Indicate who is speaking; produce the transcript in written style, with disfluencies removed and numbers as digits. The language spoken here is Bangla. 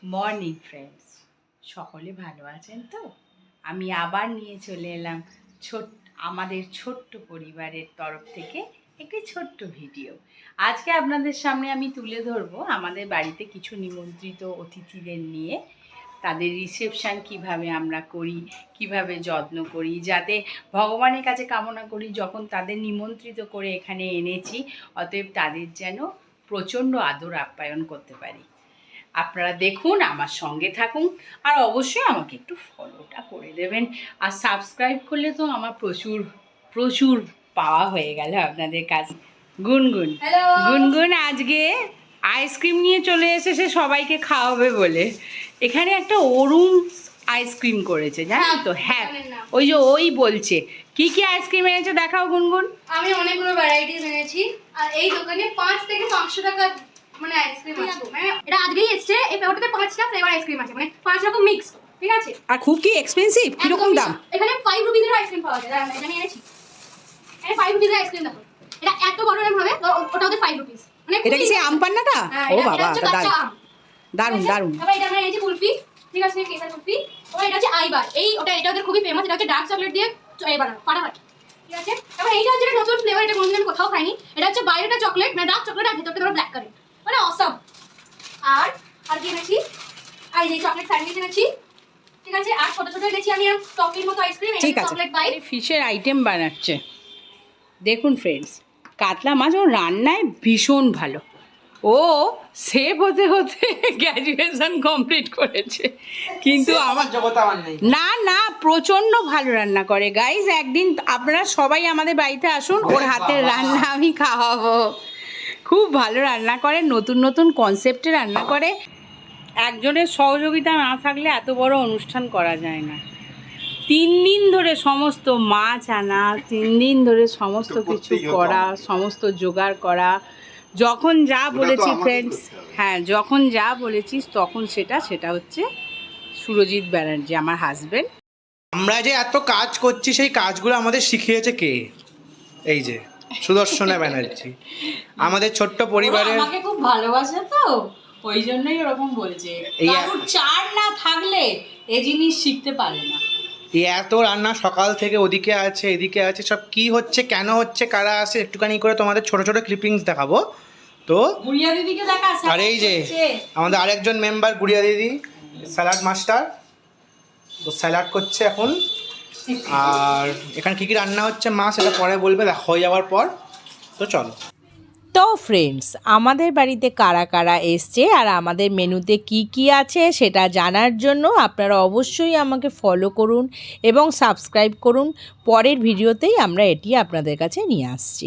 Speaker 1: মর্নিং ফ্রেন্ডস, সকলে ভালো আছেন তো? আমি আবার নিয়ে চলে এলাম আমাদের ছোট্ট পরিবারের তরফ থেকে একটি ছোট্ট ভিডিও। আজকে আপনাদের সামনে আমি তুলে ধরবো আমাদের বাড়িতে কিছু নিমন্ত্রিত অতিথিদের নিয়ে, তাদের রিসেপশান কিভাবে আমরা করি, কিভাবে যত্ন করি, যাতে ভগবানের কাছে কামনা করি যখন তাদের নিমন্ত্রিত করে এখানে এনেছি, অতএব তাদের যেন প্রচণ্ড আদর আপ্যায়ন করতে পারি। আপনারা দেখুন, আমার সঙ্গে থাকুন, আর অবশ্যই আমাকে একটু ফলোটা করে দেবেন। আর সাবস্ক্রাইব করলে তো আমার প্রচুর প্রচুর পাওয়া হয়ে গেল আপনাদের কাছে। গুনগুন গুনগুন আজকে আইসক্রিম নিয়ে চলে এসেছে সবাইকে খাওয়াবে বলে। এখানে একটা অরুণ আইসক্রিম করেছে, জানেন তো? হ্যাঁ, ওই যে ওই বলছে কি কি আইসক্রিম এনেছে দেখাও গুনগুন।
Speaker 2: আমি অনেকগুলো ভ্যারাইটিস এনেছি, আর এই দোকানে 5 থেকে 500 টাকা মানে আইসক্রিম আছে। মানে এটা আজকেই এসেছে, এই ওটাতে 5টা ফ্লেভার আইসক্রিম আছে, মানে 5 রকম মিক্স, ঠিক আছে?
Speaker 3: আর খুব কি এক্সপেন্সিভ? কি রকম দাম?
Speaker 2: এখানে 5 রুপিসের আইসক্রিম পাওয়া যায়। আমি এটা নিয়ে এনেছি, এটা 5 রুপিসের আইসক্রিম। দেখো এটা এত বড় এরকম হবে, ওটা ওদের 5 রুপিস। মানে
Speaker 3: এটা কি সেই আম পান্নাটা? ও বাবা, দারুন দারুন।
Speaker 2: তবে এটা আমরা এনেছি কুলফি, ঠিক আছে, কেসার কুলফি। তবে এটা হচ্ছে আইবার, এটা ওদের খুবই ফেমাস। এটা হচ্ছে ডার্ক চকলেট দিয়ে বানানো, ফাটাফাটি, ঠিক আছে? তবে এইটা হচ্ছে নতুন ফ্লেভার, এটা কোনোদিন আমি কোথাও খাইনি। এটা হচ্ছে বাইরেটা চকলেট, মানে ডার্ক চকলেট, আর ভিতরটা ধরো ব্ল্যাক কারেন্ট, মানে অসম। আর কি এনেছি, আর এই চকলেট স্যান্ডউইচ এনেছি, ঠিক আছে? আর ছোট ছোট এনেছি আমি টফির মতো আইসক্রিম,
Speaker 3: ঠিক আছে।
Speaker 2: Chocolate byte.
Speaker 1: ফিশের আইটেম বানাচ্ছে দেখুন ফ্রেন্ডস। কাতলা মাছ ও রান্নায় ভীষণ ভালো। ও সেফ হতে হতে গ্র্যাজুয়েশন কমপ্লিট করেছে, কিন্তু আমার
Speaker 3: জগতে আমার নেই।
Speaker 1: না না, প্রচণ্ড ভালো রান্না করে গাইজ। একদিন আপনারা সবাই আমাদের বাড়িতে আসুন, ওর হাতের রান্না আমি খাওয়াবো। খুব ভালো রান্না করে, নতুন নতুন কনসেপ্টে রান্না করে। একজনের সহযোগিতা না থাকলে এত বড় অনুষ্ঠান করা যায় না। 3 দিন ধরে সমস্ত মাছ আনা, 3 দিন ধরে সমস্ত কিছু করা, সমস্ত জোগাড় করা। যখন যা বলেছি ফ্রেন্ডস, হ্যাঁ যখন যা বলেছি তখন সেটা হচ্ছে সুরজিৎ ব্যানার্জি, আমার হাজবেন্ড।
Speaker 3: আমরা যে এত কাজ করছি সেই কাজগুলো আমাদের শিখিয়েছে কে? এই যে সুদর্শনা ব্যানার্জি। আমাদের ছোট্ট পরিবারের
Speaker 1: আমাকে খুব ভালোবাসে তো, ওই জন্যই ওরকম বলছে। কারণ চার না থাকলে এই জিনিস শিখতে পারে না।
Speaker 3: এই এত রান্না সকাল থেকে ওদিকে আছে এদিকে আছে, সব কি হচ্ছে, কেন হচ্ছে, কারা আসে, একটুখানি করে তোমাদের ছোট ছোট ক্লিপিংস দেখাবো। তো
Speaker 1: গুড়িয়া দিদিকে দেখা।
Speaker 3: আর এই যে আমাদের আরেকজন মেম্বার গুড়িয়া দিদি, স্যালাড মাস্টার, তো স্যালাড করছে এখন। আর এখানে কী কী রান্না হচ্ছে মা সেটা পরে বলবে, হয়ে যাওয়ার পর। তো চলো।
Speaker 4: তো ফ্রেন্ডস, আমাদের বাড়িতে কারা কারা এসছে আর আমাদের মেনুতে কি কি আছে সেটা জানার জন্য আপনারা অবশ্যই আমাকে ফলো করুন এবং সাবস্ক্রাইব করুন। পরের ভিডিওতেই আমরা এটি আপনাদের কাছে নিয়ে আসছি।